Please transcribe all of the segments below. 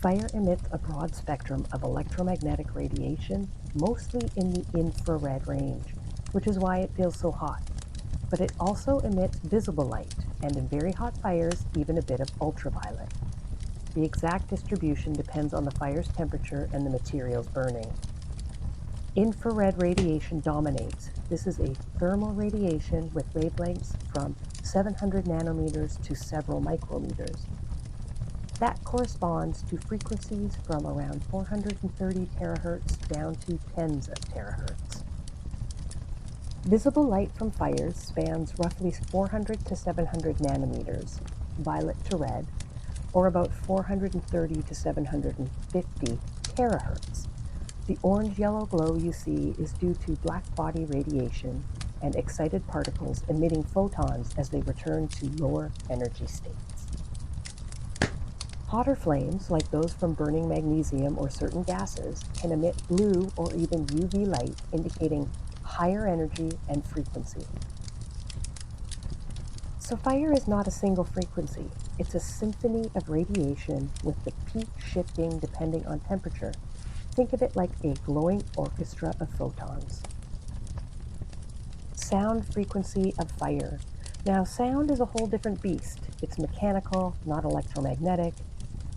Fire emits a broad spectrum of electromagnetic radiation, mostly in the infrared range, which is why it feels so hot. But it also emits visible light, and in very hot fires, even a bit of ultraviolet. The exact distribution depends on the fire's temperature and the materials burning. Infrared radiation dominates. This is a thermal radiation with wavelengths from 700 nanometers to several micrometers. That corresponds to frequencies from around 430 terahertz down to tens of terahertz. Visible light from fires spans roughly 400 to 700 nanometers, violet to red, or about 430 to 750 terahertz. The orange-yellow glow you see is due to black body radiation and excited particles emitting photons as they return to lower energy states. Hotter flames, like those from burning magnesium or certain gases, can emit blue or even UV light, indicating higher energy and frequency. So fire is not a single frequency. It's a symphony of radiation with the peak shifting depending on temperature. Think of it like a glowing orchestra of photons. Sound frequency of fire. Now, sound is a whole different beast. It's mechanical, not electromagnetic.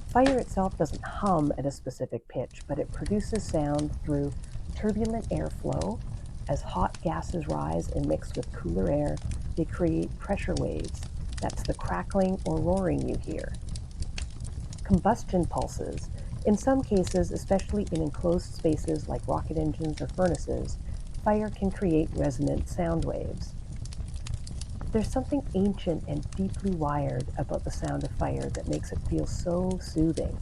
Fire itself doesn't hum at a specific pitch, but it produces sound through turbulent airflow. As hot gases rise and mix with cooler air, they create pressure waves. That's the crackling or roaring you hear. Combustion pulses. In some cases, especially in enclosed spaces like rocket engines or furnaces, fire can create resonant sound waves. There's something ancient and deeply wired about the sound of fire that makes it feel so soothing,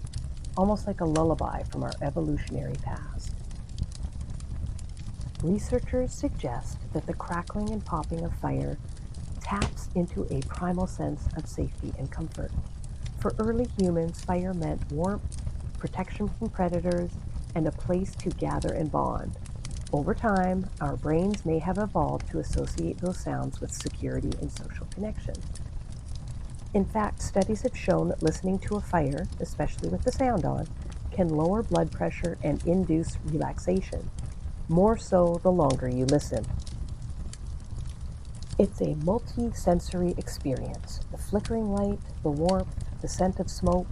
almost like a lullaby from our evolutionary past. Researchers suggest that the crackling and popping of fire taps into a primal sense of safety and comfort. For early humans, fire meant warmth, protection from predators, and a place to gather and bond. Over time, our brains may have evolved to associate those sounds with security and social connection. In fact, studies have shown that listening to a fire, especially with the sound on, can lower blood pressure and induce relaxation, more so the longer you listen. It's a multi-sensory experience. The flickering light, the warmth, the scent of smoke,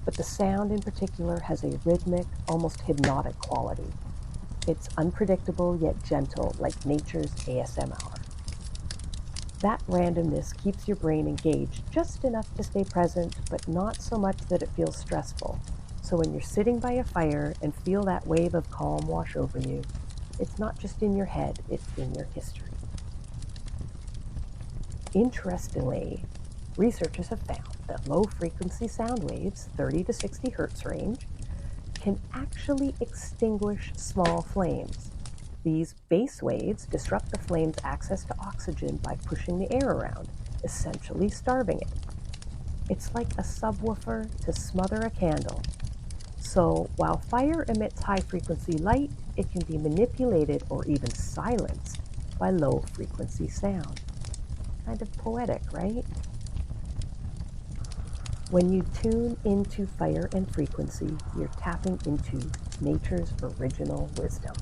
but the sound in particular has a rhythmic, almost hypnotic quality. It's unpredictable yet gentle, like nature's ASMR. That randomness keeps your brain engaged just enough to stay present, but not so much that it feels stressful. So when you're sitting by a fire and feel that wave of calm wash over you, it's not just in your head, it's in your history. Interestingly, researchers have found that low-frequency sound waves, 30 to 60 hertz range, can actually extinguish small flames. These base waves disrupt the flame's access to oxygen by pushing the air around, essentially starving it. It's like a subwoofer to smother a candle. So while fire emits high-frequency light, it can be manipulated or even silenced by low-frequency sound. Kind of poetic, right? When you tune into fire and frequency, you're tapping into nature's original wisdom.